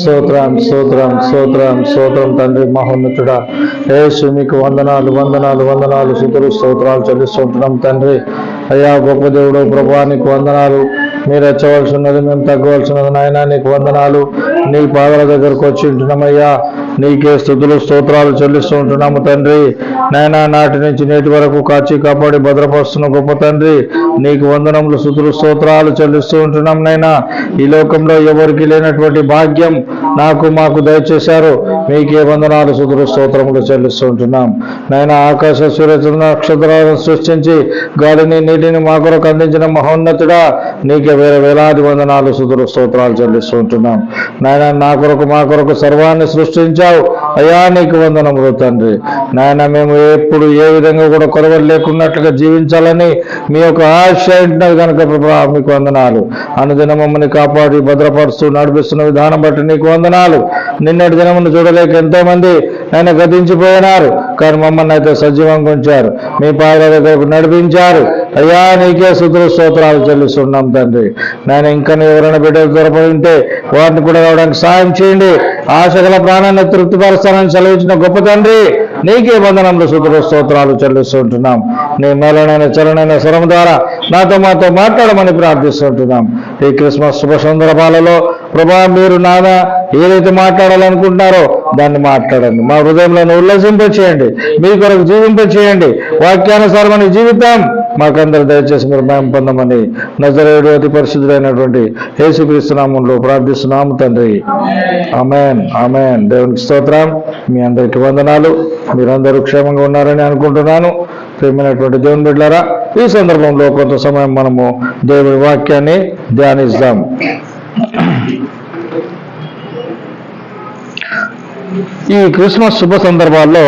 స్తోత్రం స్తోత్రం స్తోత్రం స్తోత్రం తండ్రి మహోన్నతుడా. యేసు మీకు వందనాలు వందనాలు వందనాలు స్తుతులు స్తోత్రాలు చెల్లిస్తుంటున్నాం తండ్రి. అయ్యా గొప్ప దేవుడు ప్రభువా, నీకు వందనాలు. మీరు ఎచ్చవలసి ఉన్నది, మేము తగ్గవలసి ఉన్నది నాయన. నీకు వందనాలు. నీ పాదాల దగ్గరకు వచ్చి ఉంటున్నామయ్యా. నీకే స్తుతులు స్తోత్రాలు చెల్లిస్తూ ఉంటున్నాము తండ్రి. నాయన నాటి నుంచి నేటి వరకు కాచి కాపాడి భద్రపరుస్తున్న గొప్ప తండ్రి, నీకు వందనములు స్తుతులు స్తోత్రాలు చెల్లిస్తూ ఉంటున్నాం నాయన. ఈ లోకంలో ఎవరికి లేనటువంటి భాగ్యం నాకు మాకు దయచేశారు. మీకే వందనాలు స్తుతులు స్తోత్రములు చెల్లిస్తూ ఉంటున్నాం నాయన. ఆకాశ సూర్య నక్షత్రాలను సృష్టించి గాలిని నీటిని మా కొరకు అందించిన మహోన్నతుడా, నీకే వేలాది వందనాలు స్తుతులు స్తోత్రాలు చెల్లిస్తూ ఉంటున్నాం నాయన. నా కొరకు మా కొరకు సర్వాన్ని సృష్టించావు అయ్యా, నీకు వందనములు తండ్రి. నాయన మేము ఎప్పుడు ఏ విధంగా కూడా కొరవలు లేకున్నట్లుగా జీవించాలని మీ యొక్క ఆశ ఉంటున్నది కనుక ప్రభా మీకు వందనాలు. అనుదిన మమ్మల్ని కాపాడి భద్రపరుస్తూ నడిపిస్తున్న విధానం బట్టి నీకు వందనాలు. నిన్నటి దినమును చూడలేక ఎంతో మంది ఆయన గతించిపోయినారు, కానీ మమ్మల్ని అయితే సజీవంగా ఉంచారు, మీ పాదాల దగ్గరకు నడిపించారు అయ్యా. నీకే స్తుతులు స్తోత్రాలు చెల్లిస్తున్నాం తండ్రి. నాయన ఇంకా ఎవరైనా బిడ్డలు దొరకబడి ఉంటే వాటిని కూడా రావడానికి సాయం చేయండి. ఆశగల ప్రాణాన్ని తృప్తిపరుస్తానని సెలవించిన గొప్ప తండ్రి, నీకే వందనములు స్తుతులు స్తోత్రాలు చెల్లిస్తుంటున్నాం. నీ మేలనైన చరణైన స్వరం ద్వారా మాతో మాట్లాడమని ప్రార్థిస్తుంటున్నాం. ఈ క్రిస్మస్ శుభ సందర్భాలలో ప్రభా మీరు నాదా ఏదైతే మాట్లాడాలనుకుంటున్నారో దాన్ని మాట్లాడండి. మా హృదయంలో ఉల్లసింపచేయండి, మీ కొరకు జీవింపచేయండి. వాక్యానుసారమైన జీవితం మాకందరూ దయచేసి మీరు మేము పొందమని నజరేయుడు అతి పరిశుద్ధుడైనటువంటి యేసుక్రీస్తు నామములో ప్రార్థిస్తున్నాము తండ్రి. ఆమేన్ ఆమేన్. దేవునికి స్తోత్రం. మీ అందరికీ వందనాలు. మీరందరూ క్షేమంగా ఉన్నారని అనుకుంటున్నాను. ప్రియమైనటువంటి దేవుని బిడ్డలారా, ఈ సందర్భంలో కొంత సమయం మనము దేవుని వాక్యాన్ని ధ్యానిద్దాం. ఈ క్రిస్మస్ శుభ సందర్భాల్లో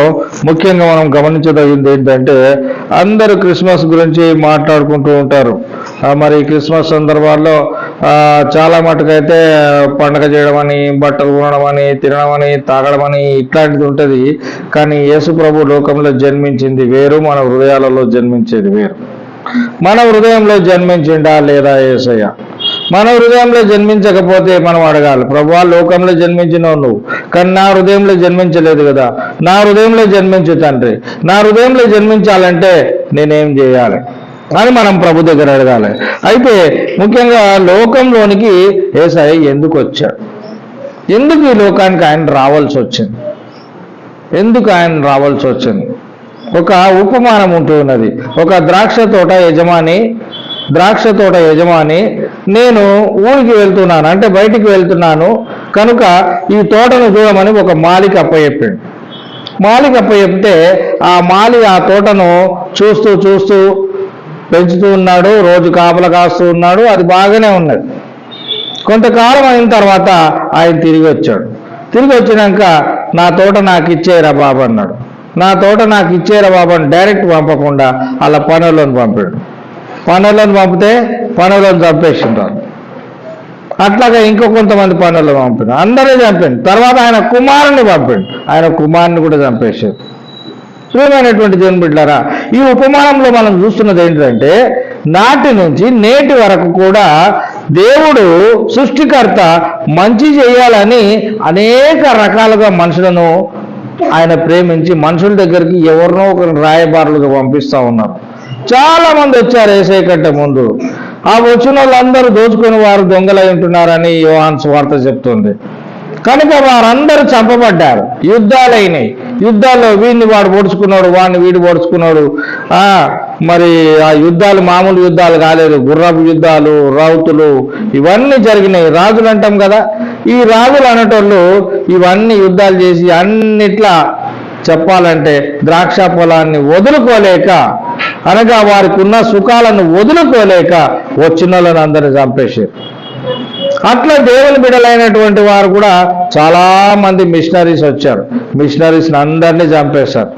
ముఖ్యంగా మనం గమనించదగింది ఏంటంటే, అందరూ క్రిస్మస్ గురించి మాట్లాడుకుంటూ ఉంటారు. మరి క్రిస్మస్ సందర్భాల్లో చాలా మటుకైతే పండగ చేయడం అని, బట్టలు కొనడం అని, తినడం అని, తాగడం అని ఇట్లాంటిది ఉంటుంది. కానీ యేసు ప్రభు లోకంలో జన్మించింది వేరు, మన హృదయాలలో జన్మించేది వేరు. మన హృదయంలో జన్మించిండా లేదా యేసయ్య? మన హృదయంలో జన్మించకపోతే మనం అడగాలి, ప్రభువా లోకంలో జన్మించినవు నువ్వు, కానీ నా హృదయంలో జన్మించలేదు కదా. నా హృదయంలో జన్మించు తండ్రి. నా హృదయంలో జన్మించాలంటే నేనేం చేయాలి అని మనం ప్రభు దగ్గర అడగాలి. అయితే ముఖ్యంగా లోకంలోనికి యేసయ్య ఎందుకు వచ్చాడు? ఎందుకు ఈ లోకానికి ఆయన రావాల్సి వచ్చింది? ఎందుకు ఆయన రావాల్సి వచ్చింది? ఒక ఉపమానం ఉంటూ ఉన్నది. ఒక ద్రాక్ష తోట యజమాని నేను ఊరికి వెళ్తున్నాను, అంటే బయటికి వెళ్తున్నాను కనుక ఈ తోటను చూడమని ఒక మాలికి అప్పచెప్పాడు. మాలికి అప్పచెప్తే ఆ మాలి ఆ తోటను చూస్తూ పెంచుతూ ఉన్నాడు, రోజు కాపలా కాస్తూ ఉన్నాడు. అది బాగానే ఉన్నది. కొంతకాలం అయిన తర్వాత ఆయన తిరిగి వచ్చాడు. తిరిగి వచ్చినాక నా తోట నాకు ఇచ్చేయరా బాబు అన్నాడు. నా తోట నాకు ఇచ్చేయరా బాబు అని డైరెక్ట్ పంపకుండా అలా పనులను పంపాడు. పనులను పంపితే పనులను చంపేసింటారు. అట్లాగా ఇంకో కొంతమంది పనులను పంపాడు. అందరూ చంపాడు. తర్వాత ఆయన కుమారుని పంపాడు. ఆయన కుమారుని కూడా చంపేశాడు. ప్రియమైనటువంటి దేవుని బిడ్డలారా, ఈ ఉపమానంలో మనం చూస్తున్నది ఏంటంటే, నాటి నుంచి నేటి వరకు కూడా దేవుడు సృష్టికర్త మంచి చేయాలని అనేక రకాలుగా మనుషులను ఆయన ప్రేమించి మనుషుల దగ్గరికి ఎవరినో ఒకరిని రాయబారులుగా పంపిస్తూ ఉన్నారు. చాలా మంది వచ్చారు యేసయ్య కంటే ముందు. ఆ వచ్చిన వాళ్ళందరూ దోచుకుని వారు దొంగలై ఉంటున్నారని యోహాను సువార్త చెప్తుంది. కనుక వారందరూ చంపబడ్డారు. యుద్ధాలైనాయి. యుద్ధాల్లో వీడిని వాడు పొడుచుకున్నాడు, వాడిని వీడు పొడుచుకున్నాడు. మరి ఆ యుద్ధాలు మామూలు యుద్ధాలు కాలేదు, గుర్రపు యుద్ధాలు, రౌతులు ఇవన్నీ జరిగినాయి. రాజులు అంటాం కదా, ఈ రాజులు అనేటోళ్ళు ఇవన్నీ యుద్ధాలు చేసి అన్నిట్లా చెప్పాలంటే ద్రాక్ష పొలాన్ని వదులుకోలేక, అనగా వారికి ఉన్న సుఖాలను వదులుకోలేక వచ్చిన వాళ్ళని అందరినీ చంపేశారు. అట్లా దేవుని బిడ్డలైనటువంటి వారు కూడా చాలా మంది మిషనరీస్ వచ్చారు. మిషనరీస్ని అందరినీ చంపేశారు.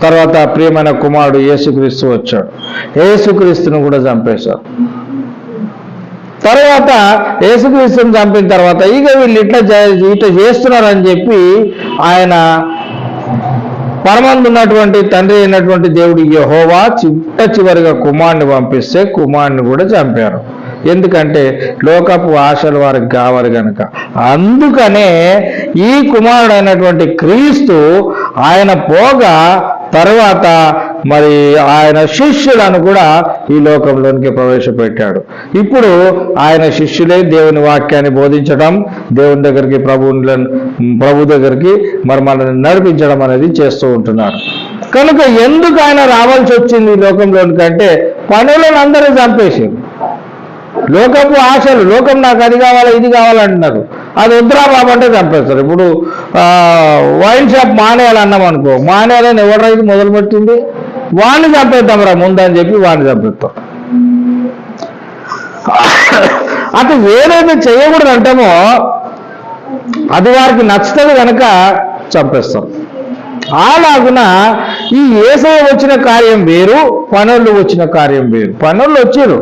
తర్వాత ప్రియమైన కుమారుడు యేసుక్రీస్తు వచ్చాడు. యేసుక్రీస్తుని కూడా చంపేశారు. తర్వాత యేసుక్రీస్తుని చంపిన తర్వాత ఇక వీళ్ళు ఇట్లా చేస్తున్నారని చెప్పి ఆయన పరమందున్నటువంటి తండ్రి అయినటువంటి దేవుడు యెహోవా చిట్ట చివరిగా కుమారుని పంపిస్తే కుమారుని కూడా చంపారు. ఎందుకంటే లోకపు ఆశలు వారికి కావాలి కనుక. అందుకనే ఈ కుమారుడైనటువంటి క్రీస్తు ఆయన పోగా తర్వాత మరి ఆయన శిష్యులను కూడా ఈ లోకంలోనికి ప్రవేశపెట్టాడు. ఇప్పుడు ఆయన శిష్యులే దేవుని వాక్యాన్ని బోధించడం, దేవుని దగ్గరికి ప్రభు దగ్గరికి మరి మనల్ని నడిపించడం అనేది చేస్తూ ఉంటున్నాడు. కనుక ఎందుకు ఆయన రావాల్సి వచ్చింది ఈ లోకంలోనికి అంటే పనులను అందరూ చంపేసారు. లోకపు ఆశలు, లోకం నాకు అది కావాలి ఇది కావాలంటున్నారు, అది వద్దురా బాబు అంటే చంపేస్తారు. ఇప్పుడు వైన్ షాప్ మానేయాలన్నాం అనుకో, మానేయాలని ఎవరైతే మొదలుపెట్టింది వాడిని చంపేద్దాంరా ముందని చెప్పి వాడిని చంపేస్తాం. అటు ఏదైతే చేయకూడదు అంటామో అది వారికి నచ్చుతుంది కనుక చంపేస్తాం. అలాగున ఈ యేసయ్య వచ్చిన కార్యం వేరు, పనులు వచ్చిన కార్యం వేరు. పనులు వచ్చారు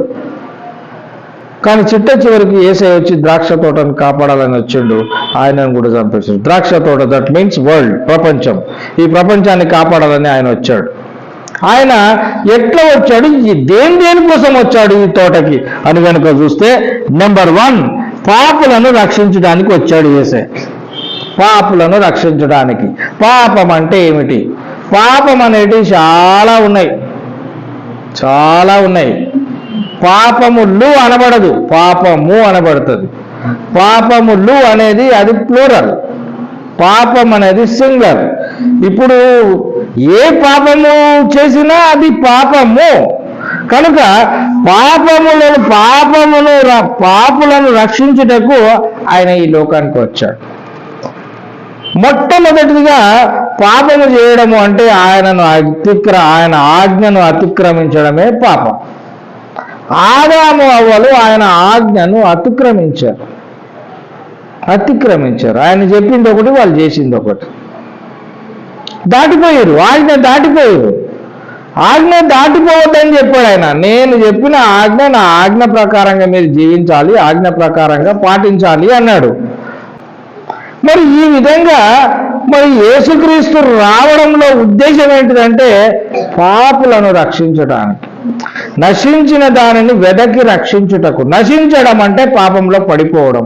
కానీ చివరికి యేసయ్య వచ్చి ద్రాక్ష తోటను కాపాడాలని వచ్చిండు, ఆయనను కూడా చంపేశాడు. ద్రాక్ష తోట, దట్ మీన్స్ వరల్డ్, ప్రపంచం. ఈ ప్రపంచాన్ని కాపాడాలని ఆయన వచ్చాడు. ఆయన ఎట్లా వచ్చాడు, దేనికోసం వచ్చాడు ఈ తోటకి అని కనుక చూస్తే, నెంబర్ 1 పాపులను రక్షించడానికి వచ్చాడు యేసయ్య. పాపులను రక్షించడానికి. పాపం అంటే ఏమిటి? పాపం అనేటి చాలా ఉన్నాయి. పాపములు అనబడదు, పాపము అనబడుతుంది. పాపములు అనేది అది ప్లూరల్, పాపం అనేది సింగులర్. ఇప్పుడు ఏ పాపము చేసినా అది పాపము కనుక పాపులను రక్షించుటకు ఆయన ఈ లోకానికి వచ్చాడు. మొట్టమొదటిగా పాపము చేయడము అంటే ఆయన ఆజ్ఞను అతిక్రమించడమే పాపం. ఆదాము అవ్వలు ఆయన ఆజ్ఞను అతిక్రమించారు. ఆయన చెప్పింది ఒకటి, వాళ్ళు చేసింది ఒకటి. దాటిపోయారు, ఆజ్ఞ దాటిపోవద్దని చెప్పాడు ఆయన. నేను చెప్పిన ఆజ్ఞ, నా ఆజ్ఞ ప్రకారంగా మీరు జీవించాలి, ఆజ్ఞ ప్రకారంగా పాటించాలి అన్నాడు. మరి ఈ విధంగా యేసుక్రీస్తు రావడంలో ఉద్దేశం ఏంటిదంటే పాపులను రక్షించడానికి, నశించిన దానిని వెదకి రక్షించుటకు. నశించడం అంటే పాపంలో పడిపోవడం,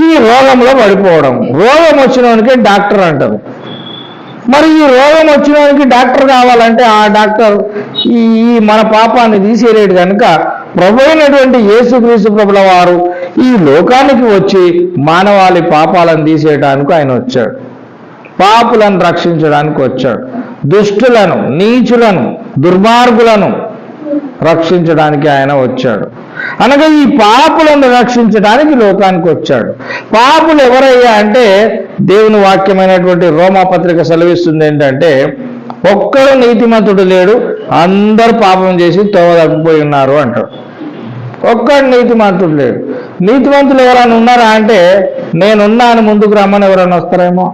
ఈ రోగంలో పడిపోవడం. రోగం వచ్చినవానికి డాక్టర్ అంటారు. మరి ఈ రోగం వచ్చినవానికి డాక్టర్ కావాలంటే ఆ డాక్టర్ ఈ మన పాపాన్ని తీసేరేడు కనుక ప్రభు అయినటువంటి యేసుక్రీస్తు ప్రభుల వారు ఈ లోకానికి వచ్చి మానవాళి పాపాలను తీసేయడానికి ఆయన వచ్చాడు. పాపులను రక్షించడానికి వచ్చాడు. దుష్టులను, నీచులను, దుర్మార్గులను రక్షించడానికి ఆయన వచ్చాడు. అనగా ఈ పాపులను రక్షించడానికి లోకానికి వచ్చాడు. పాపులు ఎవరయ్యా అంటే దేవుని వాక్యమైనటువంటి రోమాపత్రిక సెలవిస్తుంది ఏంటంటే, ఒక్కడు నీతిమంతుడు లేడు, అందరూ పాపం చేసి తోవ తప్పిపోయి ఉన్నారు అంటాడు. ఒక్కడు నీతిమంతుడు లేడు. నీతిమంతులు ఎవరైనా ఉన్నారా అంటే నేనున్నాను ముందుకు రమ్మని ఎవరైనా వస్తారేమో,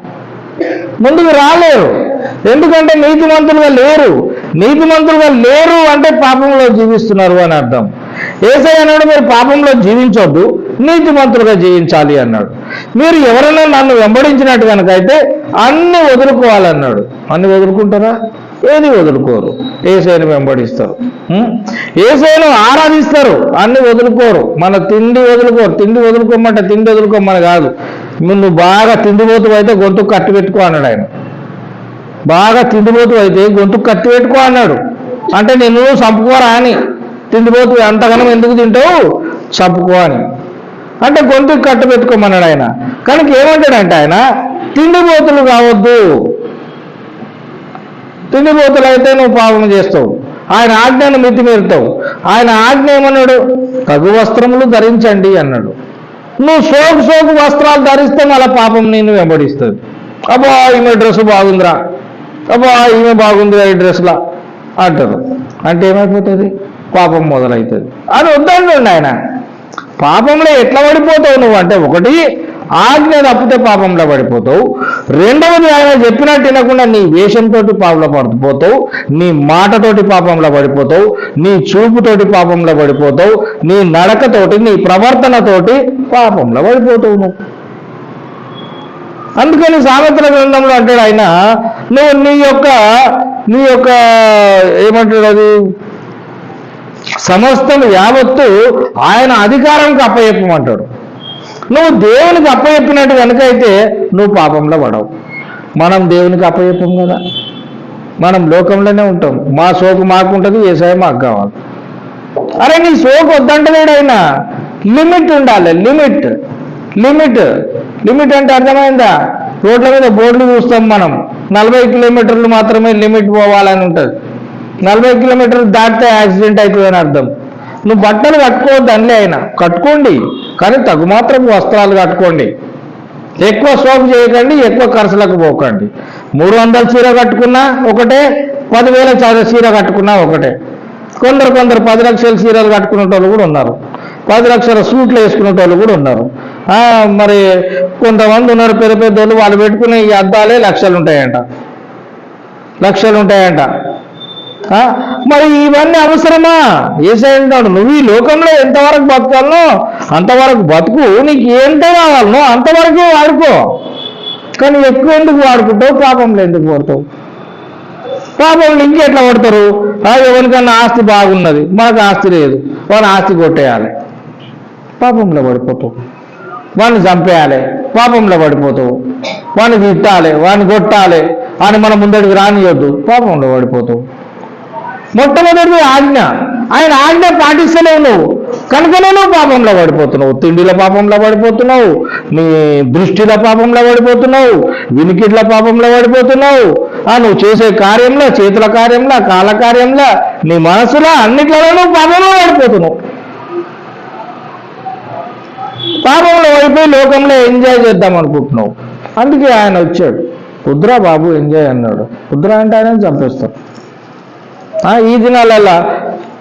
ముందుకు రాలేరు. ఎందుకంటే నీతిమంతులుగా లేరు అంటే పాపంలో జీవిస్తున్నారు అని అర్థం. యేసయ్య అన్నాడు మీరు పాపంలో జీవించొద్దు, నీతిమంతులుగా జీవించాలి అన్నాడు. మీరు ఎవరైనా నన్ను వెంబడించినట్టు కనుక అయితే అన్ని వదులుకోవాలన్నాడు. అన్ని వదులుకుంటారా? ఏది వదులుకోరు. యేసయ్యను వెంబడిస్తారు, యేసయ్యను ఆరాధిస్తారు, అన్ని వదులుకోరు. మన తిండి వదులుకోరు. తిండి వదులుకోమంటే తిండి వదులుకోమని కాదు, నువ్వు బాగా తిండిపోతూ అయితే గొంతుకు కట్టి పెట్టుకో అన్నాడు ఆయన. బాగా తిండిపోతూ అయితే గొంతుకు కట్టి పెట్టుకో అన్నాడు. అంటే నేను చంపుకోరా అని, తిండిపోతూ అంతగానం ఎందుకు తింటావు, చంపుకో అని. అంటే గొంతుకు కట్టు పెట్టుకోమన్నాడు ఆయన. కనుక ఏమంటాడంటే ఆయన తిండిపోతులు కావద్దు, తిండిపోతులు అయితే నువ్వు పాపం చేస్తావు, ఆయన ఆజ్ఞను మితిమీరుతావు. ఆయన ఆజ్ఞ ఏమన్నాడు? తగు వస్త్రములు ధరించండి అన్నాడు. నువ్వు సోకు వస్త్రాలు ధరిస్తే మళ్ళీ పాపం నేను వెంబడిస్తుంది. అబ్బా ఈమె డ్రెస్ బాగుందిరా, అబ్బా ఈమె బాగుందిరా ఈ డ్రెస్లా అంటారు. అంటే ఏమైపోతుంది? పాపం మొదలవుతుంది. అది వద్దండి ఆయన. పాపంలో ఎట్లా పడిపోతావు నువ్వు అంటే, ఒకటి ఆజ్ఞ తప్పితే పాపంలో పడిపోతావు. రెండవది ఆయన చెప్పినట్టు వినకుండా నీ వేషంతో పాపంలో పడిపోతావు, నీ మాటతోటి పాపంలో పడిపోతావు, నీ చూపుతోటి పాపంలో పడిపోతావు, నీ నడకతోటి, నీ ప్రవర్తనతోటి పాపంలో పడిపోతావు నువ్వు. అందుకని సామెతల గ్రంథంలో అంటాడు ఆయన, నువ్వు నీ యొక్క ఏమంటాడు అది సమస్తం యావత్తు ఆయన అధికారంకి అప్పచెప్పమంటాడు. నువ్వు దేవునికి అప్పచెప్పినట్టు కనుకైతే నువ్వు పాపంలో పడవు. మనం దేవునికి అప్పచెప్పం కదా, మనం లోకంలోనే ఉంటాం. మా సోకు మాకుంటుంది, యేసయ్య మాకు కావాలి. అరే నీ సోకు వద్దంటలేడు ఆయన. లిమిట్ ఉండాలి, లిమిట్ లిమిట్ లిమిట్ అంటే అర్థమైందా? రోడ్ల మీద బోర్డులు చూస్తాం మనం, 40 కిలోమీటర్లు మాత్రమే లిమిట్ పోవాలని ఉంటుంది. 40 కిలోమీటర్లు దాటితే యాక్సిడెంట్ అవుతుందని అర్థం. నువ్వు బట్టలు కట్టుకోవద్దు అనలే ఆయన, కట్టుకోండి కానీ తగుమాత్రం వస్త్రాలు కట్టుకోండి. ఎక్కువ సోపు చేయకండి, ఎక్కువ ఖర్చులకు పోకండి. 300 చీర కట్టుకున్నా ఒకటే, 10,000 చీర కట్టుకున్నా ఒకటే. కొందరు 10 లక్షల చీరలు కట్టుకునే వాళ్ళు కూడా ఉన్నారు, 10 లక్షల సూట్లు వేసుకునే వాళ్ళు కూడా ఉన్నారు. మరి కొంతమంది ఉన్నారు పెద్ద పెద్దోళ్ళు, వాళ్ళు పెట్టుకునే ఈ అద్దాలే లక్షలు ఉంటాయంట. మరి ఇవన్నీ అవసరమా? యేసయ్య అంటాడు, నువ్వు ఈ లోకంలో ఎంతవరకు బతకాలనో అంతవరకు బతుకు, నీకు ఏంటో కావాలనో అంతవరకే వాడుకో. కానీ ఎక్కువ ఎందుకు వాడుకుంటావు? పాపంలో ఎందుకు పడతావు? పాపంలో ఇంకెట్లా పడతారు? ఎవరికన్నా ఆస్తి బాగున్నది, మనకు ఆస్తి లేదు, వాడిని ఆస్తి కొట్టేయాలి, పాపంలో పడిపోతావు. వాడిని చంపేయాలి, పాపంలో పడిపోతావు. వాడిని తిట్టాలి, వాడిని కొట్టాలి అని మనం ముందడికి రానియొద్దు, పాపంలో పడిపోతావు. మొట్టమొదటిది ఆజ్ఞ, ఆయన ఆజ్ఞ పాటిస్తలేవు నువ్వు, కనుకనే నువ్వు పాపంలో పడిపోతున్నావు. తిండిల పాపంలో పడిపోతున్నావు, నీ దృష్టిల పాపంలో పడిపోతున్నావు, వినికిడ్ల పాపంలో పడిపోతున్నావు. నువ్వు చేసే కార్యంలో, చేతుల కార్యంలో, కాల కార్యంలో, నీ మనసులో అన్నిట్లలో నువ్వు పాపంలో పడిపోతున్నావు. పాపంలో పడిపోయి లోకంలో ఎంజాయ్ చేద్దాం అనుకుంటున్నావు. అందుకే ఆయన వచ్చాడు, వద్దురా బాబు ఎంజాయ్ అన్నాడు. వద్దురా అంటే ఆయన చంపేస్తాడు. ఈ దినాలల్లా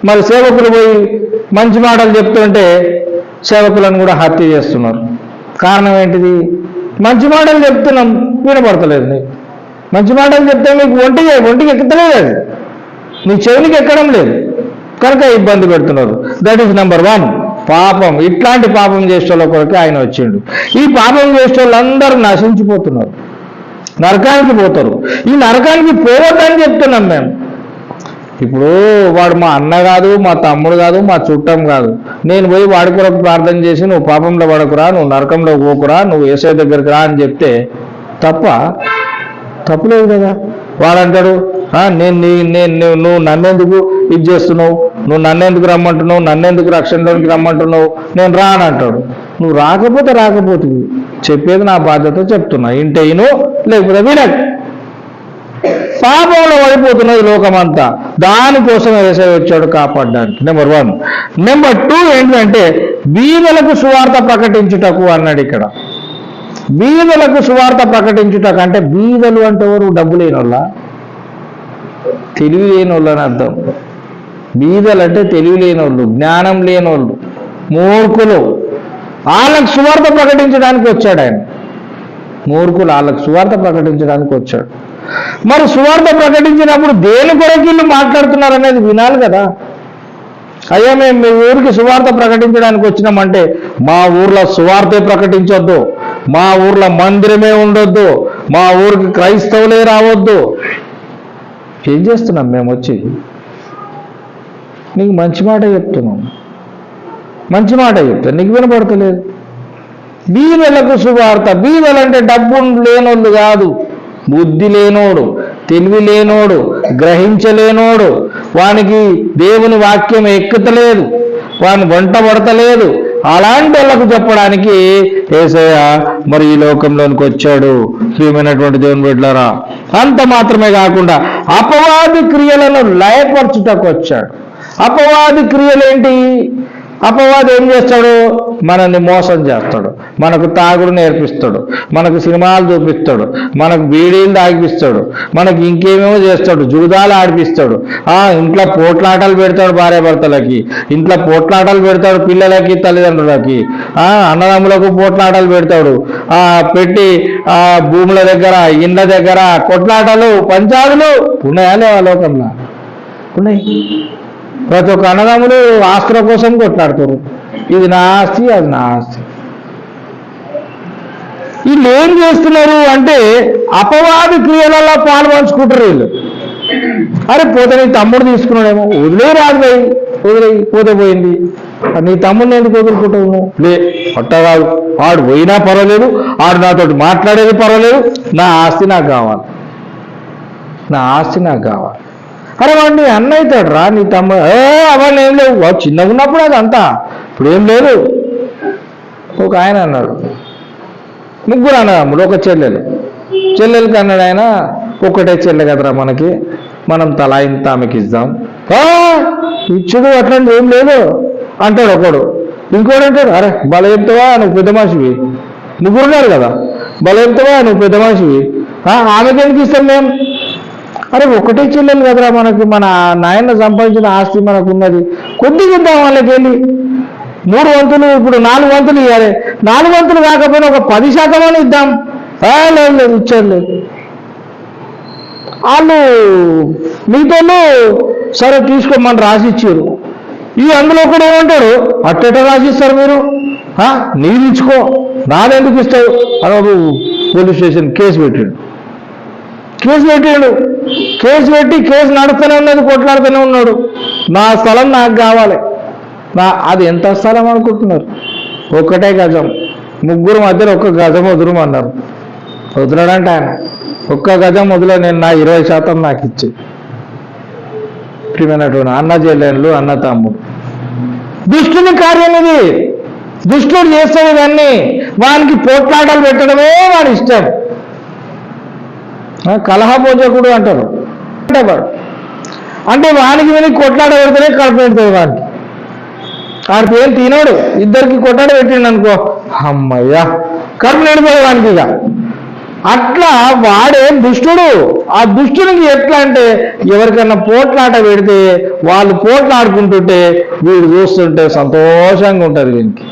మరి సేవకులు పోయి మంచి మాటలు చెప్తుంటే సేవకులను కూడా హత్య చేస్తున్నారు. కారణం ఏంటిది? మంచి మాటలు చెప్తున్నాం, వినపడతలేదు. నీకు మంచి మాటలు చెప్తే నీకు ఒంటికి ఎక్కలేదు, అది నీ చెవునికి ఎక్కడం లేదు, కనుక ఇబ్బంది పెడుతున్నారు. That is number 1. పాపం. ఇట్లాంటి పాపం చేసేవాళ్ళ కొరకే ఆయన వచ్చిండు. ఈ పాపం చేసే వాళ్ళందరూ నశించిపోతున్నారు, నరకానికి పోతారు. ఈ నరకానికి పోవద్దని చెప్తున్నాం మేము. ఇప్పుడు వాడు మా అన్న కాదు, మా తమ్ముడు కాదు, మా చుట్టం కాదు. నేను పోయి వాడి కొరకు ప్రార్థన చేసి నువ్వు పాపంలో పడకురా, నువ్వు నరకంలో పోకురా, నువ్వు యేసయ్య దగ్గరికి రా అని చెప్తే తప్పులేదు కదా. వాడంటాడు, నువ్వు నన్నెందుకు ఇది చేస్తున్నావు, నువ్వు నన్నెందుకు రమ్మంటున్నావు, నన్నెందుకు రక్షణలోనికి రమ్మంటున్నావు, నేను రానంటాడు. నువ్వు రాకపోతే చెప్పేది నా బాధ్యత చెప్తున్నా, ఇంటేను లేకపోతే వినకు. పాపంలో పడిపోతున్నది లోకమంతా, దానికోసం యేసయ్య వచ్చాడు కాపాడడానికి. నెంబర్ 1. నెంబర్ 2 ఏంటంటే బీదలకు సువార్త ప్రకటించుటకు అన్నాడు. ఇక్కడ బీదలకు సువార్త ప్రకటించుటకు అంటే బీదలు అంటే ఎవరు? డబ్బు లేని వాళ్ళ, తెలివి లేని వాళ్ళు అని అర్థం. బీదలు అంటే తెలివి లేని వాళ్ళు, జ్ఞానం లేని వాళ్ళు, మూర్ఖులు. వాళ్ళకు సువార్త ప్రకటించడానికి వచ్చాడు ఆయన. మూర్ఖులు, వాళ్ళకు సువార్త ప్రకటించడానికి వచ్చాడు. మరి సువార్త ప్రకటించినప్పుడు దేని కొరకు వీళ్ళు మాట్లాడుతున్నారు అనేది వినాలి కదా. అయ్యా మేము మీ ఊరికి సువార్త ప్రకటించడానికి వచ్చినామంటే మా ఊర్లో సువార్తే ప్రకటించొద్దు, మా ఊర్లో మందిరమే ఉండొద్దు, మా ఊరికి క్రైస్తవులే రావద్దు. ఏం చేస్తున్నాం మేము వచ్చి? నీకు మంచి మాట చెప్తున్నాం, మంచి మాట చెప్తా, నీకు వినపడతలేదు. బీదలకు సువార్త. బీదలంటే డబ్బు లేనోళ్ళు కాదు, బుద్ధి లేనోడు, తెలివి లేనోడు, గ్రహించలేనోడు, వానికి దేవుని వాక్యం ఎక్కుతలేదు, వాని వంట పడతలేదు. అలాంటి వాళ్ళకు చెప్పడానికి యేసయ్య మరి ఈ లోకంలోనికి వచ్చాడు. ప్రియమైనటువంటి దేవుని బిడ్డలారా, అంత మాత్రమే కాకుండా అపవాది క్రియలను లయపరచుటకు వచ్చాడు. అపవాది క్రియలేంటి? అపవాది ఏం చేస్తాడు? మనల్ని మోసం చేస్తాడు, మనకు తాగుడు నేర్పిస్తాడు, మనకు సినిమాలు చూపిస్తాడు, మనకు బీడీలు తాగిపిస్తాడు, మనకి ఇంకేమేమో చేస్తాడు, జూదాలు ఆడిపిస్తాడు, ఇంట్లో పోట్లాటలు పెడతాడు, భార్యాభర్తలకి ఇంట్లో పోట్లాటలు పెడతాడు, పిల్లలకి తల్లిదండ్రులకి, అన్నదమ్ములకు పోట్లాటలు పెడతాడు, పెట్టి భూముల దగ్గర, ఇండ్ల దగ్గర కొట్లాటలు, పంచాదులు ఉన్నాయా లేవా లోకంలో? ఉన్నాయి. ప్రతి ఒక్క అన్నదమ్ములు ఆస్తుల కోసం కొట్లాడుతారు, ఇది నా ఆస్తి, అది నా ఆస్తి. వీళ్ళు ఏం చేస్తున్నారు అంటే అపవాది క్రియలలో పాలు పంచుకుంటారు. వీళ్ళు అరే పోతే నీ తమ్ముడు తీసుకున్నాడేమో, వదిలేరాదు పోయి, వదిలేయి, పోతే పోయింది. నీ తమ్ముడిని ఎందుకు వదులుకుంటావు నువ్వు? లే పట్టగాదు, ఆడు పోయినా పర్వాలేదు, ఆడు నాతో మాట్లాడేది పర్వాలేదు, నా ఆస్తి నాకు కావాలి, నా ఆస్తి నాకు కావాలి. అరే వాడు నీ అన్న అవుతాడు రా, నీ తమ్ముడు. అవన్నీ ఏం లేవు, వాడు చిన్నగా ఉన్నప్పుడు అది అంతా, ఇప్పుడు ఏం లేదు. ఒక ఆయన అన్నాడు, ముగ్గురు అన్నదమ్ముడు, ఒక చెల్లెలకి అన్నాడు ఆయన, ఒక్కటే చెల్లె కదరా మనకి, మనం తలా ఇంత ఆమెకి ఇద్దాం. ఇచ్చుడు అట్లాంటి ఏం లేదు అంటాడు ఒకడు. ఇంకోటి అంటాడు, అరే బల చెప్తావా నువ్వు పెద్ద మనిషివి, ముగ్గురు ఉన్నారు కదా, బల చెప్తావా నువ్వు పెద్ద మనిషివి, ఆమెకి ఎందుకు ఇస్తాం మేము? అరే ఒకటే చెల్లెలు కదరా మనకి, మన నాయన సంపాదించిన ఆస్తి మనకు ఉన్నది, కొద్దిగా ఇద్దాం వాళ్ళకి వెళ్ళి. 3 వంతులు ఇప్పుడు 4 వంతులు ఇవ్వాలి, 4 వంతులు కాకపోయినా ఒక 10% అని ఇద్దాం. లేదు ఇచ్చారు లేదు. వాళ్ళు మీతో సరే తీసుకోమని రాసిచ్చారు. అందులో కూడా ఏమంటాడు, అట్టెట రాసిస్తారు మీరు, నీళ్ళు ఇచ్చుకో, నాదెందుకు ఇస్తావు అని పోలీస్ స్టేషన్ కేసు పెట్టి కేసు నడుస్తూనే ఉన్నది, కొట్లాడుతూనే ఉన్నాడు. నా స్థలం నాకు కావాలి. అది ఎంత స్థలం అనుకుంటున్నారు? ఒక్కటే గజం, ముగ్గురు మధ్యలో 1 గజం వదులుమన్నారు. వదిలడంటే ఆయన 1 గజం వదిలే, నేను నా 20% నాకు ఇచ్చి. ప్రియమైనటువంటి అన్న చెల్లెళ్ళు, అన్న తమ్ముడు, దుష్టుని కార్యం ఇది. దుష్టుడు చేస్తాడు ఇవన్నీ, వానికి పోట్లాటలు పెట్టడమే వాడి ఇష్టం. కలహభోజకుడు అంటారు అంటే వానికి వీనికి కొట్లాట పెడితేనే కడుపు పెడుతుంది వాడికి. ఆడి పేరు తినోడు, ఇద్దరికి కొట్లాట పెట్టిండు అనుకో, అమ్మయ్యా కడుపు నిండిపోయే వానికి. ఇక అట్లా వాడే దుష్టుడు. ఆ దుష్టునికి ఎట్లా అంటే, ఎవరికన్నా పోట్లాట పెడితే వాళ్ళు పోట్లాడుకుంటుంటే వీడు చూస్తుంటే సంతోషంగా ఉంటుంది వీనికి.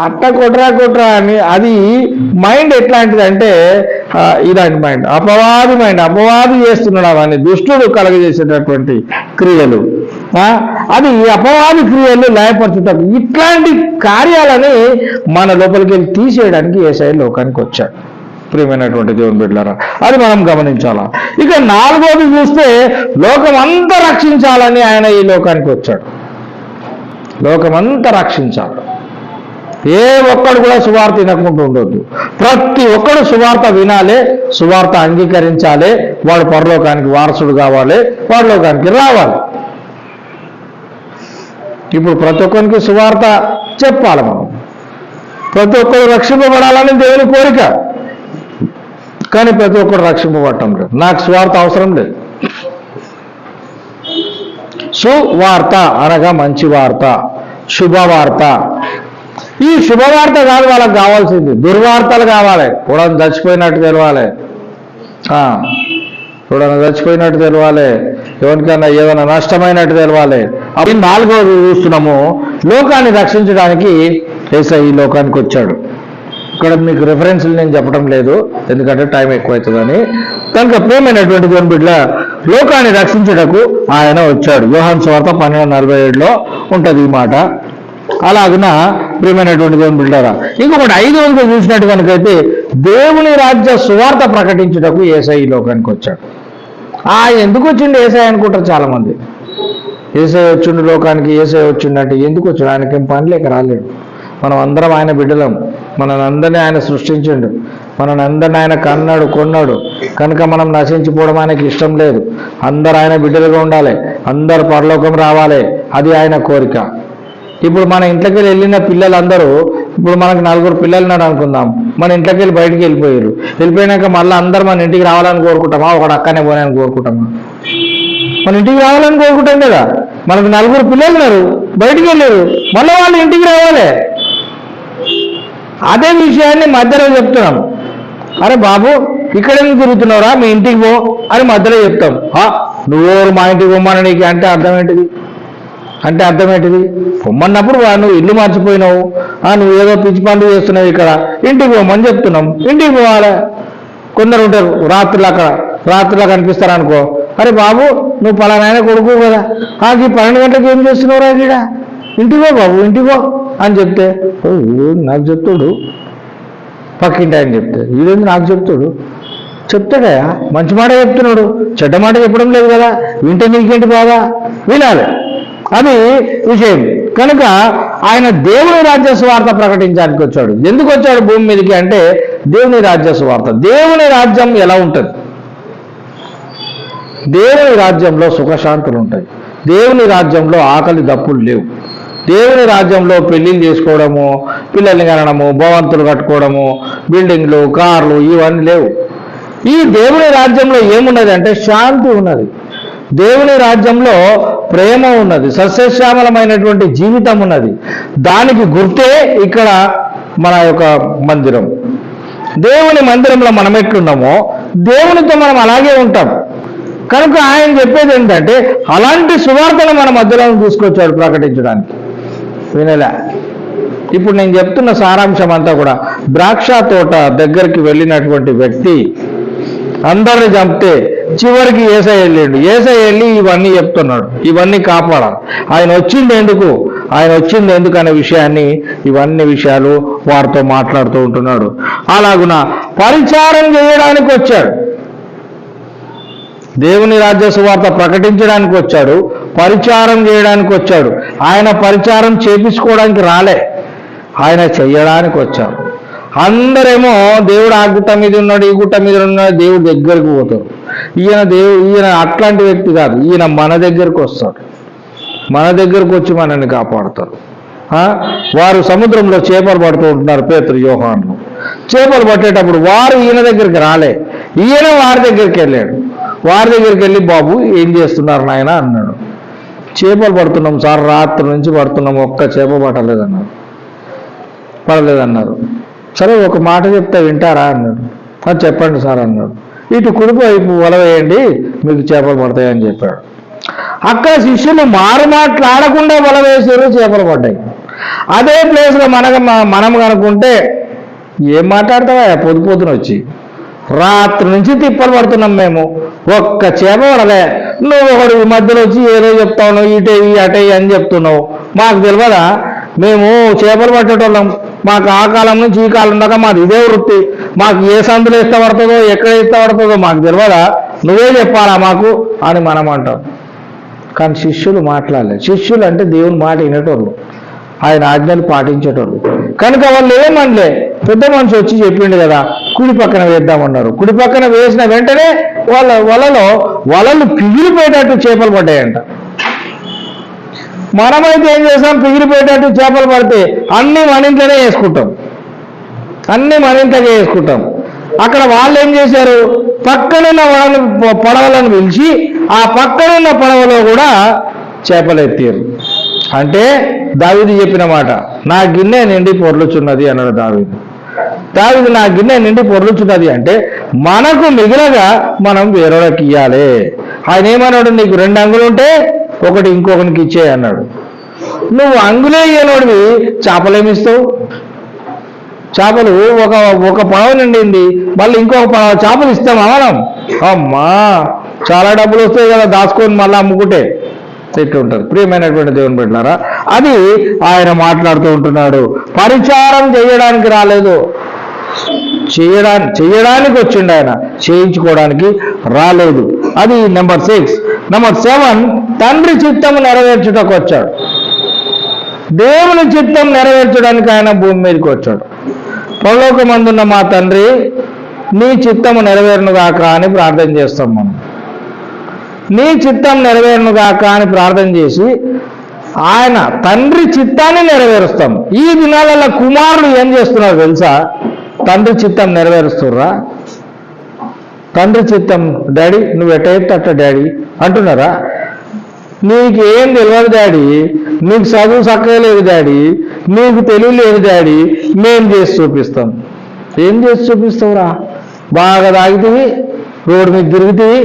అట్ట కొట్రా అని అది మైండ్ ఎట్లాంటిది అంటే, ఇలాంటి మైండ్, అపవాది చేస్తున్నాడు అవన్నీ, దుష్టుడు కలగజేసేటటువంటి క్రియలు. అది అపవాది క్రియలు లయపరచుటకు ఇట్లాంటి కార్యాలని మన లోపలికి వెళ్ళి తీసేయడానికి యేసయ్య లోకానికి వచ్చాడు. ప్రియమైనటువంటి దేవుని బిడ్డలారా, అది మనం గమనించాలా. ఇక 4వది చూస్తే, లోకమంతా రక్షించాలని ఆయన ఈ లోకానికి వచ్చాడు. లోకమంతా రక్షించాలి. ఏ ఒక్కడు కూడా సువార్త వినకుండా ఉండొద్దు. ప్రతి ఒక్కడు సువార్త వినాలి, సువార్త అంగీకరించాలి. వాడు పరలోకానికి వారసుడు కావాలి, పరలోకానికి రావాలి. ఇప్పుడు ప్రతి ఒక్కరికి సువార్త చెప్పాలి మనం. ప్రతి ఒక్కరు రక్షింపబడాలని దేవుని కోరిక, కానీ ప్రతి ఒక్కరు రక్షింపబడటం లేదు. నాకు సువార్త అవసరం లేదు. సువార్త అనగా మంచి వార్త, శుభవార్త. ఈ శుభవార్త కాదు వాళ్ళకి కావాల్సింది, దుర్వార్తలు కావాలి. చూడని చచ్చిపోయినట్టు తెలవాలి, ఎవరికైనా ఏదైనా నష్టమైనట్టు తెలవాలి. అవి 4వది చూస్తున్నాము, లోకాన్ని రక్షించడానికి యేసయ్య ఈ లోకానికి వచ్చాడు. ఇక్కడ మీకు రెఫరెన్స్లు నేను చెప్పడం లేదు, ఎందుకంటే టైం ఎక్కువ అవుతుందని. కనుక ప్రియమైనటువంటి దేవుని బిడ్డ, లోకాన్ని రక్షించుటకు ఆయన వచ్చాడు. యోహాను సువార్త 12:47లో ఉంటుంది ఈ మాట. అలాగున ప్రియమైనటువంటి దేవుని బిడ్డలారా, ఇంకొకటి 5వదిగా చూసినట్టు కనుకైతే, దేవుని రాజ్య సువార్త ప్రకటించుటకు యేసయ్య ఈ లోకానికి వచ్చాడు. ఎందుకు వచ్చిండు యేసయ్య అనుకుంటారు చాలా మంది. యేసయ్య వచ్చిండు లోకానికి, యేసయ్య వచ్చిండంటే ఎందుకు వచ్చాడు? ఆయనకేం పని లేక రాలేడు. మనం అందరం ఆయన బిడ్డలం, మనల్ని అందరినీ ఆయన సృష్టించిండు, మనల్ని అందరినీ ఆయన కన్నాడు, కొన్నాడు. కనుక మనం నశించిపోవడం ఆయనకి ఇష్టం లేదు. అందరు ఆయన బిడ్డలుగా ఉండాలి, అందరు పరలోకం రావాలి, అది ఆయన కోరిక. ఇప్పుడు మన ఇంట్లోకి వెళ్ళిన పిల్లలందరూ, ఇప్పుడు మనకు 4 పిల్లలు ఉన్నాడు అనుకుందాం, మన ఇంట్లోకి వెళ్ళి బయటికి వెళ్ళిపోయినాక మళ్ళీ అందరూ మన ఇంటికి రావాలని కోరుకుంటామా? ఒకడు అక్కనే పోయాలని కోరుకుంటామా? మన ఇంటికి రావాలని కోరుకుంటాం కదా. మనకు 4 పిల్లలు ఉన్నారు, బయటికి వెళ్ళారు, మళ్ళీ వాళ్ళు ఇంటికి రావాలి. అదే విషయాన్ని మధ్యలో చెప్తున్నాం. అరే బాబు ఇక్కడ ఎందుకు తిరుగుతున్నావురా, మీ ఇంటికి పో అని మధ్యలో చెప్తాం. నువ్వెవరు మా ఇంటికి పొమ్మని నీకు అంటే అర్థం ఏంటిది? పొమ్మన్నప్పుడు నువ్వు ఇల్లు మర్చిపోయినావు, నువ్వు ఏదో పిచ్చి పనులు చేస్తున్నావు, ఇక్కడ ఇంటికి పోమని చెప్తున్నాం. ఇంటికి పోవాలి. కొందరు ఉంటారు రాత్రిలో కనిపిస్తారు అనుకో, అరే బాబు నువ్వు పలానాయన కొడుకు కదా, ఈ 12 గంటలకు ఏం చేస్తున్నావురా ఇక్కడ, ఇంటికి పో బాబు, ఇంటికి పో అని చెప్తే, నాకు చెప్తాడు. పక్కింటి ఆయన చెప్తే, వీడేంది నాకు చెప్తాడు, చెప్తాడా? మంచి మాట చెప్తున్నాడు, చెడ్డ మాట చెప్పడం లేదు కదా, వింటే నీకేంటి బాధ? వినాలి, అది విషయం. కనుక ఆయన దేవుని రాజ్య సువార్త ప్రకటించడానికి వచ్చాడు. ఎందుకు వచ్చాడు భూమి మీదకి అంటే దేవుని రాజ్య సువార్త. దేవుని రాజ్యం ఎలా ఉంటుంది? దేవుని రాజ్యంలో సుఖశాంతులు ఉంటాయి. దేవుని రాజ్యంలో ఆకలి దప్పులు లేవు. దేవుని రాజ్యంలో పెళ్లిళ్ళు చేసుకోవడము, పిల్లల్ని కనడము, భవంతులు కట్టుకోవడము, బిల్డింగ్లు, కార్లు ఇవన్నీ లేవు. ఈ దేవుని రాజ్యంలో ఏమున్నది అంటే శాంతి ఉన్నది. దేవుని రాజ్యంలో ప్రేమ ఉన్నది, సస్యశ్యామలమైనటువంటి జీవితం ఉన్నది. దానికి గుర్తే ఇక్కడ మన యొక్క మందిరం. దేవుని మందిరంలో మనం ఎట్లున్నామో దేవునితో మనం అలాగే ఉంటాం. కనుక ఆయన చెప్పేది ఏంటంటే అలాంటి సువార్తను మన మధ్యలో తీసుకొచ్చాడు ప్రకటించడానికి. వినలే? ఇప్పుడు నేను చెప్తున్న సారాంశం అంతా కూడా, ద్రాక్ష తోట దగ్గరికి వెళ్ళినటువంటి వ్యక్తి అందరిని చంపితే చివరికి యేసయ్య వెళ్ళిండు. యేసయ్య వెళ్ళి ఇవన్నీ చెప్తున్నాడు, ఇవన్నీ కాపాడాలి. ఆయన వచ్చింది ఎందుకు అనే విషయాన్ని, ఇవన్నీ విషయాలు వారితో మాట్లాడుతూ ఉంటున్నాడు. అలాగున పరిచారం చేయడానికి వచ్చాడు, దేవుని రాజ్య సువార్త ప్రకటించడానికి వచ్చాడు, పరిచారం చేయడానికి వచ్చాడు. ఆయన పరిచారం చేపించుకోవడానికి రాలే, ఆయన చెయ్యడానికి వచ్చాడు. అందరేమో దేవుడు ఆ గుట్ట మీద ఉన్నాడు, ఈ గుట్ట మీద ఉన్నాడు, దేవుడి దగ్గరకు పోతారు. ఈయన అట్లాంటి వ్యక్తి కాదు. ఈయన మన దగ్గరకు వస్తాడు, మన దగ్గరకు వచ్చి మనల్ని కాపాడుతారు. వారు సముద్రంలో చేపలు పడుతూ ఉంటున్నారు, పేతురు యోహాను. చేపలు పట్టేటప్పుడు వారు ఈయన దగ్గరికి రాలే, ఈయన వారి దగ్గరికి వెళ్ళాడు. వారి దగ్గరికి వెళ్ళి, బాబు ఏం చేస్తున్నారు నాయన అన్నాడు. చేపలు పడుతున్నాం సార్, రాత్రి నుంచి పడుతున్నాం, ఒక్క చేప పడలేదన్నారు. సరే ఒక మాట చెప్తే వింటారా అన్నాడు. చెప్పండి సార్ అన్నాడు. ఇటు కుడిపు వైపు వల వేయండి, మీకు చేపలు పడతాయని చెప్పాడు. అక్కడ శిష్యులు మాట్లాడకుండా వల వేసారు, చేపలు పడ్డాయి. అదే ప్లేస్లో మనం కనుకుంటే ఏం మాట్లాడతావా? పొద్దున వచ్చి రాత్రి నుంచి తిప్పలు పడుతున్నాం మేము, ఒక్క చేప పడలే. నువ్వు ఒకటి మధ్యలో వచ్చి ఏదో చెప్తావు, ఇటేవి అటేవి అని చెప్తున్నావు. మాకు తెలియదా? మేము చేపలు పట్టేటోళ్ళం, మాకు ఆ కాలం నుంచి ఈ కాలం దాకా మాది ఇదే వృత్తి. మాకు ఏ సందులో ఇస్తా పడుతుందో, ఎక్కడ ఇస్తా పడుతుందో మాకు తెలియదా? నువ్వే చెప్పాలా మాకు అని మనం అంటాం. కానీ శిష్యులు మాట్లాడలేదు. శిష్యులు అంటే దేవుని మాట వినేటోళ్ళు, ఆయన ఆజ్ఞలు పాటించేటోళ్ళు. కనుక వాళ్ళు ఏమనలే. పెద్ద మనిషి వచ్చి చెప్పిండు కదా, కుడి పక్కన వేద్దామన్నారు. కుడి పక్కన వేసిన వెంటనే వలలు పిగిలిపోయేటట్టు చేపలు పడ్డాయంట. మనమైతే ఏం చేస్తాం? పిగిలిపోయేటట్టు చేపలు పడితే అన్నీ మన ఇంట్లోనే వేసుకుంటాం, అక్కడ వాళ్ళు ఏం చేశారు? పక్కనున్న పడవలను పిలిచి ఆ పక్కనున్న పడవలో కూడా చేపలు ఎత్తారు. అంటే దావీదు చెప్పిన మాట, నా గిన్నె నిండి పొర్లుచున్నది అన్నాడు దావీదు నా గిన్నె నిండి పొర్లుచున్నది అంటే మనకు మిగిలగా మనం వేరొకరికి ఇవ్వాలి. ఆయన ఏమన్నాడు? నీకు 2 అంగులు ఉంటే ఒకటి ఇంకొకరికి ఇచ్చే అన్నాడు. నువ్వు అంగులే ఇయ్యనోడివి చేపలేమిస్తావు? చేపలు ఒక పడవ నిండింది, మళ్ళీ ఇంకొక చేపలు ఇస్తామా మనం? అమ్మా, చాలా డబ్బులు వస్తాయి కదా, దాచుకొని మళ్ళీ అమ్ముకుంటే ఎట్లుంటుంది? ప్రియమైనటువంటి దేవుని బిడ్డలారా, అది ఆయన మాట్లాడుతూ ఉంటున్నాడు. పరిచారం చేయడానికి రాలేదు, చేయడానికి వచ్చిండు ఆయన, చేయించుకోవడానికి రాలేదు. అది నెంబర్ 6. నెంబర్ 7, తండ్రి చిత్తము నెరవేర్చుటకు వచ్చాడు. దేవుని చిత్తం నెరవేర్చడానికి ఆయన భూమి మీదకి వచ్చాడు. పరలోకమందున్న మా తండ్రి, నీ చిత్తము నెరవేరునుగాక అని ప్రార్థన చేస్తాం మనం. నీ చిత్తం నెరవేరునుగాక అని ప్రార్థన చేసి ఆయన తండ్రి చిత్తాన్ని నెరవేరుస్తాం. ఈ దినాలలో కుమారులు ఏం చేస్తున్నారు తెలుసా? తండ్రి చిత్తం నెరవేరుస్తుర్రా? తండ్రి చిత్తం, డాడీ నువ్వు ఎట్ట చెప్తే అట్ట డాడీ అంటున్నారా? నీకేం తెలియదు డాడీ, నీకు చదువు చక్కగా లేదు డాడీ, నీకు తెలివి లేదు డాడీ, మేం చేసి చూపిస్తాం. ఏం చేసి చూపిస్తావురా? బాగా తాగితివి, రోడ్డు మీద తిరుగుతివి,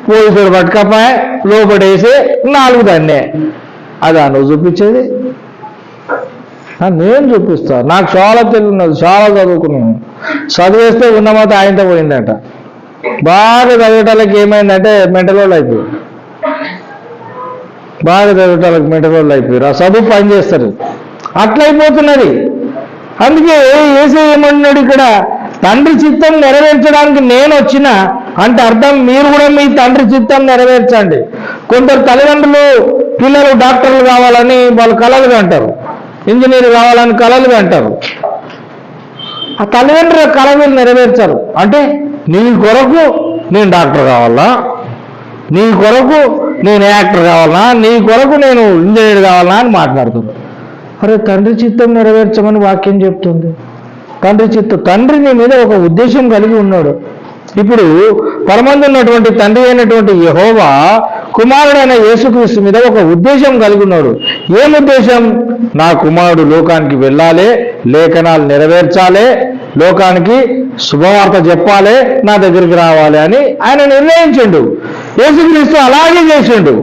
పోలీసులు పట్టుకపోయా, లోపడేసి 4 దాన్నే. అదా నువ్వు చూపించేది? నేను చూపిస్తా. నాకు చాలా తెలివి ఉన్నది, చాలా చదువుకున్నాను. చదివేస్తే ఉన్నమాట ఆయనతో పోయిందట. బాగా చదివేటాలకి ఏమైందంటే మెంటల్ వాళ్ళు అయిపోయారు. ఆ చదువు పని చేస్తారు, అట్లయిపోతున్నది. అందుకే ఏసీ ఏమన్నాడు ఇక్కడ? తండ్రి చిత్తం నెరవేర్చడానికి నేను వచ్చిన అంటే అర్థం మీరు కూడా మీ తండ్రి చిత్తం నెరవేర్చండి. కొందరు తల్లిదండ్రులు పిల్లలు డాక్టర్లు కావాలని వాళ్ళు కలలుగా అంటారు, ఇంజనీర్ కావాలని కలలుగా అంటారు. ఆ తల్లిదండ్రుల కళలు నెరవేర్చారు. అంటే నీ కొరకు నేను డాక్టర్ కావాలా, నీ కొరకు నేను యాక్టర్ కావాలా, నీ కొరకు నేను ఇంజనీర్ కావాలా అని మాట్లాడుతున్నారు. అరే తండ్రి చిత్తం నెరవేర్చమని వాక్యం చెప్తుంది. తండ్రి నీ మీద ఒక ఉద్దేశం కలిగి ఉన్నాడు. ఇప్పుడు పరమందు ఉన్నటువంటి తండ్రి అయినటువంటి యెహోవా కుమారుడైన యేసుక్రీస్తు మీద ఒక ఉద్దేశం కలిగి ఉన్నాడు. ఏం ఉద్దేశం? నా కుమారుడు లోకానికి వెళ్ళాలి, లేఖనాలు నెరవేర్చాలి, లోకానికి శుభవార్త చెప్పాలి, నా దగ్గరికి రావాలి అని ఆయన నిర్ణయించిండు. యేసుక్రీస్తు అలాగే చేసిండు.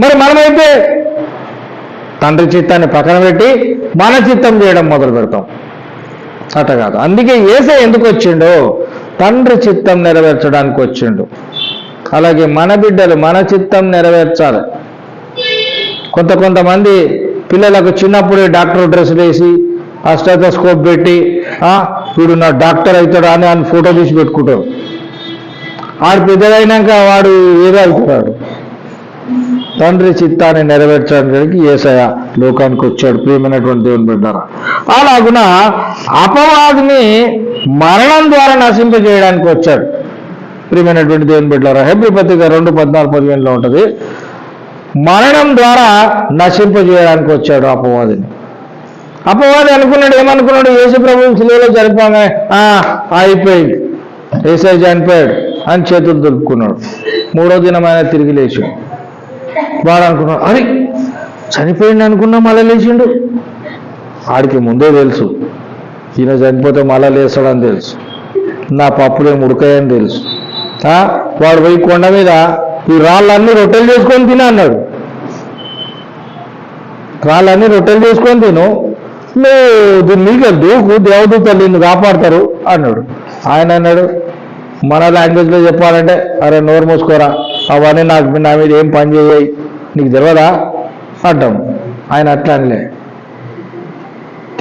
మరి మనమైతే తండ్రి చిత్తాన్ని పక్కన పెట్టి మన చిత్తం చేయడం మొదలు పెడతాం. అట కాదు. అందుకే యేసయ్య ఎందుకు వచ్చిండో తండ్రి చిత్తం నెరవేర్చడానికి వచ్చిండు. అలాగే మన బిడ్డలు మన చిత్తం నెరవేర్చాలి. కొంతమంది పిల్లలకు చిన్నప్పుడే డాక్టర్ డ్రెస్సులు వేసి ఆ స్టెథోస్కోప్ పెట్టి వీడు నా డాక్టర్ అవుతాడు అని ఆయన ఫోటో తీసి పెట్టుకుంటారు. ఆడు పెద్దదైనాక వాడు ఏదో అవుతున్నాడు. తండ్రి చిత్తాన్ని నెరవేర్చడానికి యేసయ్య లోకానికి వచ్చాడు. ప్రియమైనటువంటి దేవుని బిడ్డలారా, అలాగున అపవాదిని మరణం ద్వారా నశింపజేయడానికి వచ్చాడు. ప్రియమైనటువంటి దేవుని బిడ్డలారా, హెబ్రీ పత్రిక 2:14-15 ఉంటుంది. మరణం ద్వారా నశింపజేయడానికి వచ్చాడు అపవాదిని. అపవాది అనుకున్నాడు, ఏమనుకున్నాడు? యేసు ప్రభువు శిలువలో చనిపోగా అయిపోయింది, యేసయ్య చనిపోయాడు అని చేతులు దులుపుకున్నాడు. 3వ దినం ఆయన తిరిగి లేచాడు. వాడు అనుకున్నాడు, అరే చనిపోయింది అనుకున్నా మళ్ళీ లేచిండు. ఆడికి ముందే తెలుసు ఈయన చనిపోతే మళ్ళా లేస్తాడని తెలుసు, నా పప్పులేం ఉడకాయని తెలుసు. వాడు పోయి కొండ మీద ఈ రాళ్ళన్నీ రొట్టెలు చేసుకొని తిన అన్నాడు. రాళ్ళన్నీ రొట్టెలు చేసుకొని తిను, నువ్వు దీన్ని నీకే దూకు, దేవదూతలు నిన్ను కాపాడతారు అన్నాడు. ఆయన అన్నాడు, మన లాంగ్వేజ్లో చెప్పాలంటే, అరే నోరు మూసుకోరా, అవన్నీ నా మీద ఏం పని చేయాయి, నీకు తెలియదా అంటాం. ఆయన అట్లా అనలే.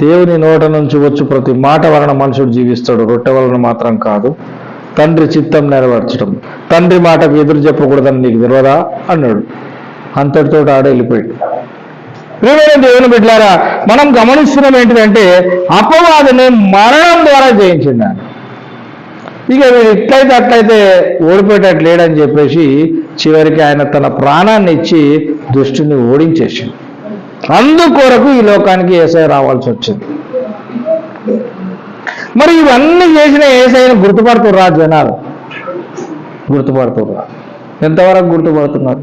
దేవుని నోట నుంచి వచ్చు ప్రతి మాట వలన మనుషుడు జీవిస్తాడు, రొట్టె వలన మాత్రం కాదు. తండ్రి చిత్తం నెరవేర్చడం, తండ్రి మాటకు ఎదురు చెప్పకూడదని నీకు తెలియదా అన్నాడు. అంతటితో ఆడే వెళ్ళిపోయాడు. ప్రియమైన దేవుని బిడ్డలారా, మనం గమనిస్తున్నాం ఏంటిదంటే అపవాదిని మరణం ద్వారా జయించింది ఆయన. ఇక వీడు ఇట్లయితే అట్లయితే ఓడిపోయేటట్టు లేడని చెప్పేసి చివరికి ఆయన తన ప్రాణాన్ని ఇచ్చి దుష్టుని ఓడించేసింది. అందుకొరకు ఈ లోకానికి యేసయ్య రావాల్సి వచ్చింది. మరి ఇవన్నీ చేసిన యేసయ్యను గుర్తుపడుతుర్రా జనాలు? గుర్తుపడుతుర్రా? ఎంతవరకు గుర్తుపడుతున్నారు?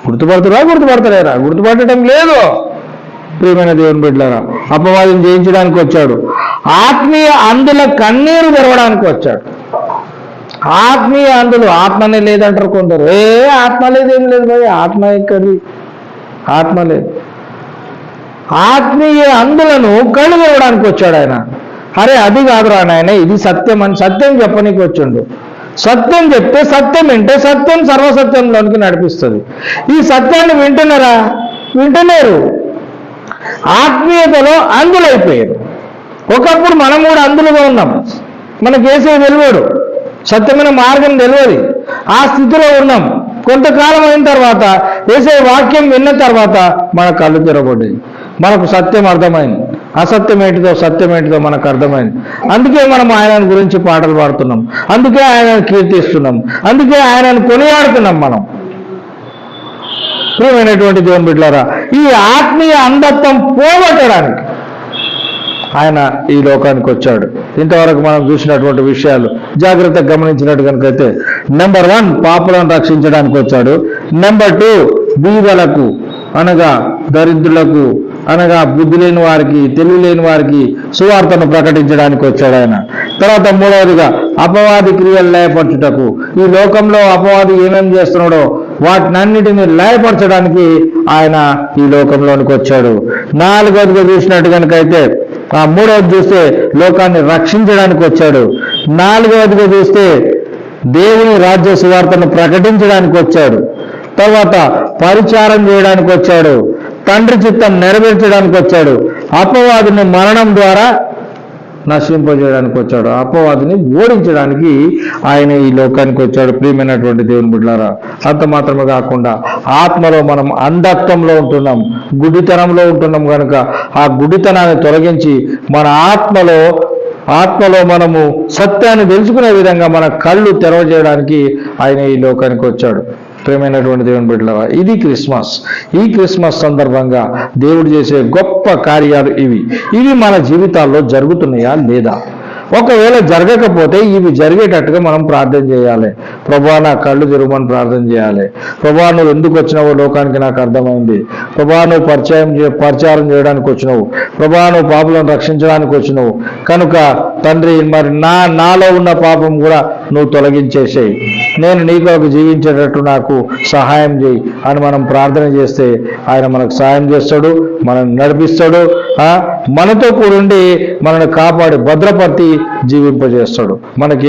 గుర్తుపడతలేరా? గుర్తుపట్టడం లేదు. ప్రియమైన దేవుని బిడ్డలారా, అపవాదిని జయించడానికి వచ్చాడు. ఆత్మీయ అందుల కన్నీరు తెరవడానికి వచ్చాడు. ఆత్మీయ అందులు, ఆత్మనే లేదంటారు కొందరు. ఆత్మ లేదేం లేదు భయ్, ఆత్మ ఎక్కడి? ఆత్మ లేదు. ఆత్మీయ అందులను కళ్ళు తెరవడానికి వచ్చాడు ఆయన. అరే అది కాదురా నాయన, ఇది సత్యం అని సత్యం చెప్పనీకి వచ్చిండు. సత్యం చెప్తే సత్యం వింటే సత్యం సర్వసత్యంలోనికి నడిపిస్తుంది. ఈ సత్యాన్ని వింటున్నారా? వింటలేరు. ఆత్మీయతలో అందులైపోయారు. ఒకప్పుడు మనం కూడా అందులుగా ఉన్నాం. మనకు యేసయ్య తెలియడు, సత్యమైన మార్గం తెలియదు. ఆ స్థితిలో ఉన్నాం. కొంతకాలం అయిన తర్వాత యేసయ్య వాక్యం విన్న తర్వాత మన కళ్ళు తెరవబడ్డాయి. మనకు సత్యం అర్థమైంది, అసత్యం ఏంటిదో సత్యం ఏంటిదో మనకు అర్థమైంది. అందుకే మనం ఆయన గురించి పాటలు పాడుతున్నాం, అందుకే ఆయనను కీర్తిస్తున్నాం, అందుకే ఆయనను కొనియాడుతున్నాం మనం. ప్రియమైనటువంటి దేవుని బిడ్డలారా, ఈ ఆత్మీయ అంధత్వం పోగొట్టడానికి ఆయన ఈ లోకానికి వచ్చాడు. ఇంతవరకు మనం చూసినటువంటి విషయాలు జాగ్రత్తగా గమనించినట్టు కనుకైతే, నెంబర్ 1 పాపులను రక్షించడానికి వచ్చాడు. నెంబర్ 2 బీదలకు అనగా దరిద్రులకు అనగా బుద్ధి లేని వారికి, తెలివి లేని వారికి సువార్తను ప్రకటించడానికి వచ్చాడు ఆయన. తర్వాత 3వదిగా అపవాది క్రియలు లయపరచుటకు, ఈ లోకంలో అపవాది ఏమేమి చేస్తున్నాడో వాటినన్నిటిని లయపరచడానికి ఆయన ఈ లోకంలోనికి వచ్చాడు. 4వదిగా చూసినట్టు కనుకైతే, 3వది చూస్తే లోకాన్ని రక్షించడానికి వచ్చాడు. 4వదిగా చూస్తే దేవుని రాజ్య సువార్తను ప్రకటించడానికి వచ్చాడు. తర్వాత పరిచారం చేయడానికి వచ్చాడు. తండ్రి చిత్తం నెరవేర్చడానికి వచ్చాడు. అపవాదిని మరణం ద్వారా నశింపజేయడానికి వచ్చాడు. అపవాదిని ఓడించడానికి ఆయన ఈ లోకానికి వచ్చాడు. ప్రియమైనటువంటి దేవుని బిడ్డలారా, అంత మాత్రమే కాకుండా ఆత్మలో మనం అంధత్వంలో ఉంటున్నాం, గుడ్డితనంలో ఉంటున్నాం కనుక ఆ గుడ్డితనాన్ని తొలగించి మన ఆత్మలో మనము సత్యాన్ని తెలుసుకునే విధంగా మన కళ్ళు తెరవజేయడానికి ఆయన ఈ లోకానికి వచ్చాడు. ప్రియమైనటువంటి దేవుని బిడ్డలారా, ఇది క్రిస్మస్. ఈ క్రిస్మస్ సందర్భంగా దేవుడు చేసే గొప్ప కార్యాలు ఇవి మన జీవితాల్లో జరుగుతున్నాయా లేదా? ఒకవేళ జరగకపోతే ఇవి జరిగేటట్టుగా మనం ప్రార్థన చేయాలి. ప్రభువా, నా కళ్ళు తెరవమని ప్రార్థన చేయాలి. ప్రభువా, నువ్వు ఎందుకు వచ్చినావో లోకానికి నాకు అర్థమైంది. ప్రభువా, నువ్వు పరిచారం చేయడానికి వచ్చినావు. ప్రభువా, నువ్వు పాపలను రక్షించడానికి వచ్చినావు కనుక తండ్రి, మరి నాలో ఉన్న పాపం కూడా నువ్వు తొలగించేసేయి, నేను నీ కొరకు జీవించేటట్టు నాకు సహాయం చేయి అని మనం ప్రార్థన చేస్తే ఆయన మనకు సహాయం చేస్తాడు, మనల్ని నడిపిస్తాడు, మనతో కూడుండి మనల్ని కాపాడి భద్రపరిచి జీవింపజేస్తాడు. మనకి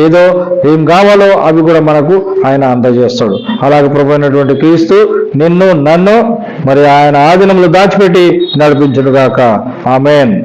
ఏం కావాలో అవి కూడా మనకు ఆయన అందజేస్తాడు. అలాగే ప్రభు అయినటువంటి క్రీస్తు నన్ను మరి ఆయన ఆధీనంలో దాచిపెట్టి నడిపించును గాక. ఆమేన్.